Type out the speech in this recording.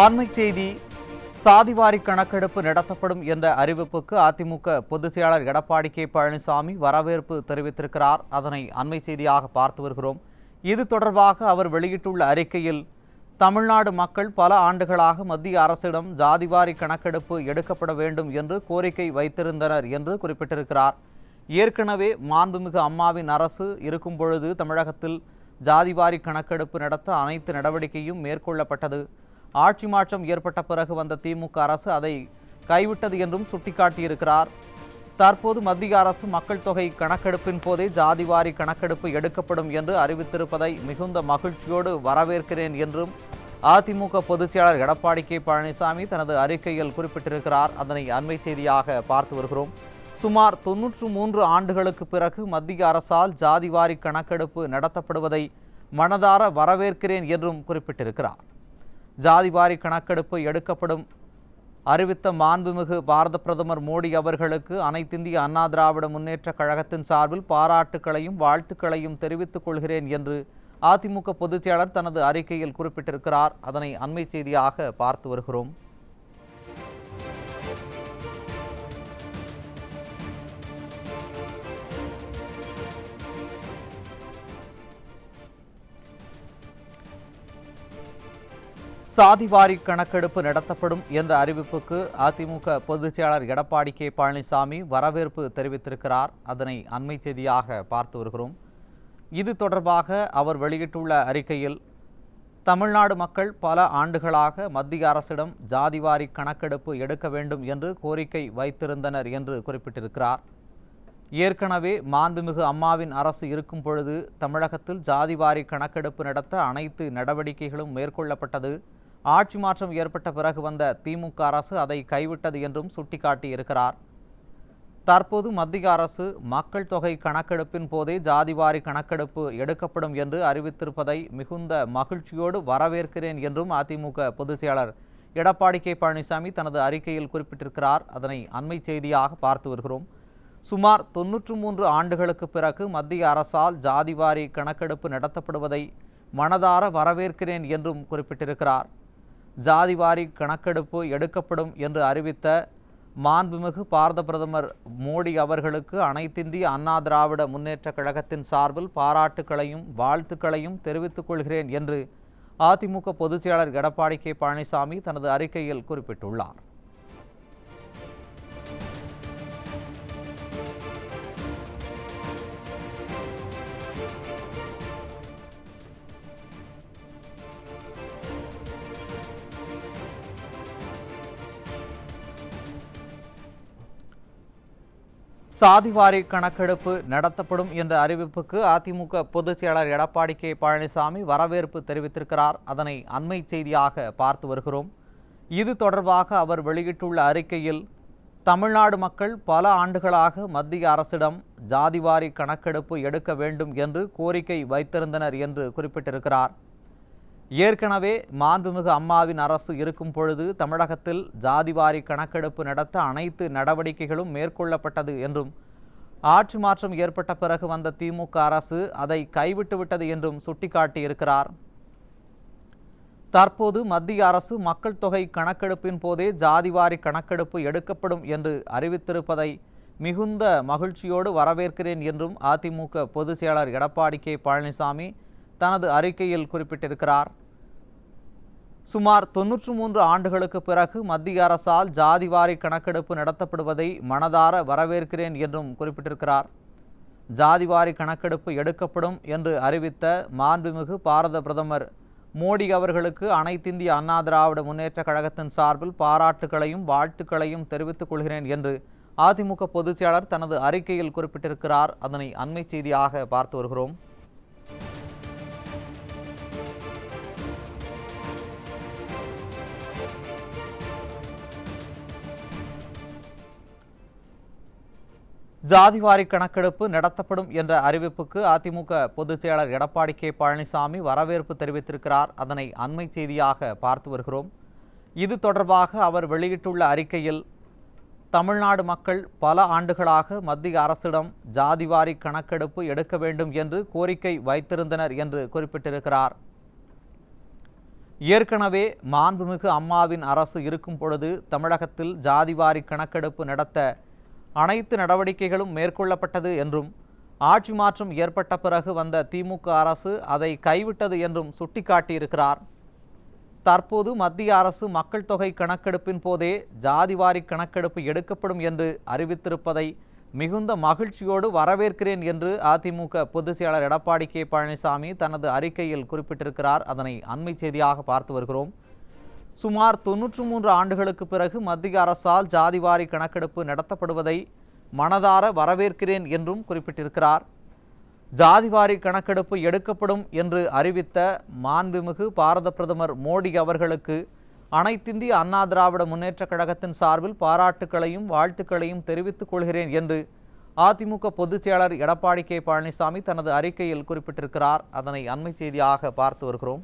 அண்மைச் செய்தி. சாதிவாரி கணக்கெடுப்பு நடத்தப்படும் என்ற அறிவிப்புக்கு அதிமுக பொதுச் செயலாளர் எடப்பாடி கே பழனிசாமி வரவேற்பு தெரிவித்திருக்கிறார். அதனை அண்மை செய்தியாக பார்த்து வருகிறோம். இது தொடர்பாக அவர் வெளியிட்டுள்ள அறிக்கையில், தமிழ்நாடு மக்கள் பல ஆண்டுகளாக மத்திய அரசிடம் ஜாதிவாரி கணக்கெடுப்பு எடுக்கப்பட வேண்டும் என்று கோரிக்கை வைத்திருந்தனர் என்று குறிப்பிட்டிருக்கிறார். ஏற்கனவே மாண்புமிகு அம்மாவின் அரசு இருக்கும் பொழுது தமிழகத்தில் ஜாதிவாரி கணக்கெடுப்பு நடத்த அனைத்து நடவடிக்கையும் மேற்கொள்ளப்பட்டது. ஆட்சி மாற்றம் ஏற்பட்ட பிறகு வந்த திமுக அரசு அதை கைவிட்டது என்றும் சுட்டிக்காட்டியிருக்கிறார். தற்போது மத்திய அரசு மக்கள் தொகை கணக்கெடுப்பின் போதே ஜாதிவாரி கணக்கெடுப்பு எடுக்கப்படும் என்று அறிவித்திருப்பதை மிகுந்த மகிழ்ச்சியோடு வரவேற்கிறேன் என்றும் அதிமுக பொதுச் செயலாளர் எடப்பாடி கே பழனிசாமி தனது அறிக்கையில் குறிப்பிட்டிருக்கிறார். அதனை அண்மை செய்தியாக பார்த்து வருகிறோம். சுமார் 93 ஆண்டுகளுக்கு பிறகு மத்திய அரசால் ஜாதிவாரி கணக்கெடுப்பு நடத்தப்படுவதை மனதார வரவேற்கிறேன் என்றும் குறிப்பிட்டிருக்கிறார். ஜாதிவாரி கணக்கெடுப்பு எடுக்கப்படும் அறிவித்த மாண்புமிகு பாரத பிரதமர் மோடி அவர்களுக்கு அனைத்திந்திய அண்ணா திராவிட முன்னேற்ற கழகத்தின் சார்பில் பாராட்டுக்களையும் வாழ்த்துக்களையும் தெரிவித்துக் கொள்கிறேன் என்று அதிமுக பொதுச் செயலாளர் தனது அறிக்கையில் குறிப்பிட்டிருக்கிறார். அதனை அண்மை செய்தியாக பார்த்து வருகிறோம். சாதிவாரி கணக்கெடுப்பு நடத்தப்படும் என்ற அறிவிப்புக்கு அதிமுக பொதுச் செயலாளர் எடப்பாடி கே பழனிசாமி வரவேற்பு தெரிவித்திருக்கிறார். அதனை அண்மை செய்தியாக பார்த்து வருகிறோம். இது தொடர்பாக அவர் வெளியிட்டுள்ள அறிக்கையில், தமிழ்நாடு மக்கள் பல ஆண்டுகளாக மத்திய அரசிடம் ஜாதிவாரி கணக்கெடுப்பு எடுக்க வேண்டும் என்று கோரிக்கை வைத்திருந்தனர் என்று குறிப்பிட்டிருக்கிறார். ஏற்கனவே மாண்புமிகு அம்மாவின் அரசு இருக்கும் பொழுது தமிழகத்தில் ஜாதிவாரி கணக்கெடுப்பு நடத்த அனைத்து நடவடிக்கைகளும் மேற்கொள்ளப்பட்டது. ஆட்சி மாற்றம் ஏற்பட்ட பிறகு வந்த திமுக அரசு அதை கைவிட்டது என்றும் சுட்டிக்காட்டியிருக்கிறார். தற்போது மத்திய அரசு மக்கள் தொகை கணக்கெடுப்பின் போதே ஜாதிவாரி கணக்கெடுப்பு எடுக்கப்படும் என்று அறிவித்திருப்பதை மிகுந்த மகிழ்ச்சியோடு வரவேற்கிறேன் என்றும் அதிமுக பொதுச் செயலாளர் எடப்பாடி கே பழனிசாமி தனது அறிக்கையில் குறிப்பிட்டிருக்கிறார். அதனை அண்மை செய்தியாக பார்த்து வருகிறோம். சுமார் 93 ஆண்டுகளுக்கு பிறகு மத்திய அரசால் ஜாதிவாரி கணக்கெடுப்பு நடத்தப்படுவதை மனதார வரவேற்கிறேன் என்றும் குறிப்பிட்டிருக்கிறார். ஜாதிவாரி கணக்கெடுப்பு எடுக்கப்படும் என்று அறிவித்த மாண்புமிகு பாரத பிரதமர் மோடி அவர்களுக்கு அனைத்திந்திய அண்ணா திராவிட முன்னேற்ற கழகத்தின் சார்பில் பாராட்டுக்களையும் வாழ்த்துக்களையும் தெரிவித்துக் கொள்கிறேன் என்று அதிமுக பொதுச் செயலாளர் எடப்பாடி கே பழனிசாமி தனது அறிக்கையில் குறிப்பிட்டுள்ளார். சாதிவாரி கணக்கெடுப்பு நடத்தப்படும் என்ற அறிவிப்புக்கு அதிமுக பொதுச் செயலாளர் எடப்பாடி கே பழனிசாமி வரவேற்பு தெரிவித்திருக்கிறார். அதனை அண்மை செய்தியாக பார்த்து வருகிறோம். இது தொடர்பாக அவர் வெளியிட்டுள்ள அறிக்கையில், தமிழ்நாடு மக்கள் பல ஆண்டுகளாக மத்திய அரசிடம் ஜாதிவாரி கணக்கெடுப்பு எடுக்க வேண்டும் என்று கோரிக்கை வைத்திருந்தனர் என்று குறிப்பிட்டிருக்கிறார். ஏற்கனவே மாண்புமிகு அம்மாவின் அரசு இருக்கும் பொழுது தமிழகத்தில் ஜாதிவாரி கணக்கெடுப்பு நடத்த அனைத்து நடவடிக்கைகளும் மேற்கொள்ளப்பட்டது என்றும் ஆட்சி மாற்றம் ஏற்பட்ட பிறகு வந்த திமுக அரசு அதை கைவிட்டுவிட்டது என்றும் சுட்டிக்காட்டியிருக்கிறார். தற்போது மத்திய அரசு மக்கள் தொகை கணக்கெடுப்பின் போதே ஜாதிவாரி கணக்கெடுப்பு எடுக்கப்படும் என்று அறிவித்திருப்பதை மிகுந்த மகிழ்ச்சியோடு வரவேற்கிறேன் என்றும் அதிமுக பொதுச் செயலாளர் எடப்பாடி கே பழனிசாமி தனது அறிக்கையில் குறிப்பிட்டிருக்கிறார். சுமார் 93 ஆண்டுகளுக்கு பிறகு மத்திய அரசால் ஜாதிவாரி கணக்கெடுப்பு நடத்தப்படுவதை மனதார வரவேற்கிறேன் என்றும் குறிப்பிட்டிருக்கிறார். ஜாதிவாரி கணக்கெடுப்பு எடுக்கப்படும் என்று அறிவித்த மாண்புமிகு பாரத பிரதமர் மோடி அவர்களுக்கு அனைத்திந்திய அண்ணா திராவிட முன்னேற்ற கழகத்தின் சார்பில் பாராட்டுக்களையும் வாழ்த்துக்களையும் தெரிவித்துக் கொள்கிறேன் என்று அதிமுக பொதுச் செயலாளர் தனது அறிக்கையில் குறிப்பிட்டிருக்கிறார். அதனை அண்மை செய்தியாக பார்த்து வருகிறோம். ஜாதிவாரி கணக்கெடுப்பு நடத்தப்படும் என்ற அறிவிப்புக்கு அதிமுக பொதுச் செயலாளர் எடப்பாடி கே பழனிசாமி வரவேற்பு தெரிவித்திருக்கிறார். அதனை அண்மை செய்தியாக பார்த்து வருகிறோம். இது தொடர்பாக அவர் வெளியிட்டுள்ள அறிக்கையில், தமிழ்நாடு மக்கள் பல ஆண்டுகளாக மத்திய அரசிடம் ஜாதிவாரி கணக்கெடுப்பு எடுக்க வேண்டும் என்று கோரிக்கை வைத்திருந்தனர் என்று குறிப்பிட்டிருக்கிறார். ஏற்கனவே மாண்புமிகு அம்மாவின் அரசு இருக்கும் பொழுது தமிழகத்தில் ஜாதிவாரி கணக்கெடுப்பு நடத்த அனைத்து நடவடிக்கைகளும் மேற்கொள்ளப்பட்டது என்றும் ஆட்சி மாற்றம் ஏற்பட்ட பிறகு வந்த திமுக அரசு அதை கைவிட்டது என்றும் சுட்டிக்காட்டியிருக்கிறார். தற்போது மத்திய அரசு மக்கள் தொகை கணக்கெடுப்பின் போதே ஜாதிவாரி கணக்கெடுப்பு எடுக்கப்படும் என்று அறிவித்திருப்பதை மிகுந்த மகிழ்ச்சியோடு வரவேற்கிறேன் என்று அதிமுக பொதுச் செயலாளர் எடப்பாடி கே பழனிசாமி தனது அறிக்கையில் குறிப்பிட்டிருக்கிறார். அதனை அண்மை செய்தியாக பார்த்து வருகிறோம். சுமார் 93 ஆண்டுகளுக்கு பிறகு மத்திய அரசால் ஜாதிவாரி கணக்கெடுப்பு நடத்தப்படுவதை மனதார வரவேற்கிறேன் என்றும் குறிப்பிட்டிருக்கிறார். ஜாதிவாரி கணக்கெடுப்பு எடுக்கப்படும் என்று அறிவித்த மாண்புமிகு பாரத பிரதமர் மோடி அவர்களுக்கு அனைத்திந்திய அண்ணா திராவிட முன்னேற்றக் கழகத்தின் சார்பில் பாராட்டுக்களையும் வாழ்த்துக்களையும் தெரிவித்துக் கொள்கிறேன் என்று அதிமுக பொதுச் செயலாளர் எடப்பாடி கே பழனிசாமி தனது அறிக்கையில் குறிப்பிட்டிருக்கிறார். அதனை அண்மை செய்தியாக பார்த்து வருகிறோம்.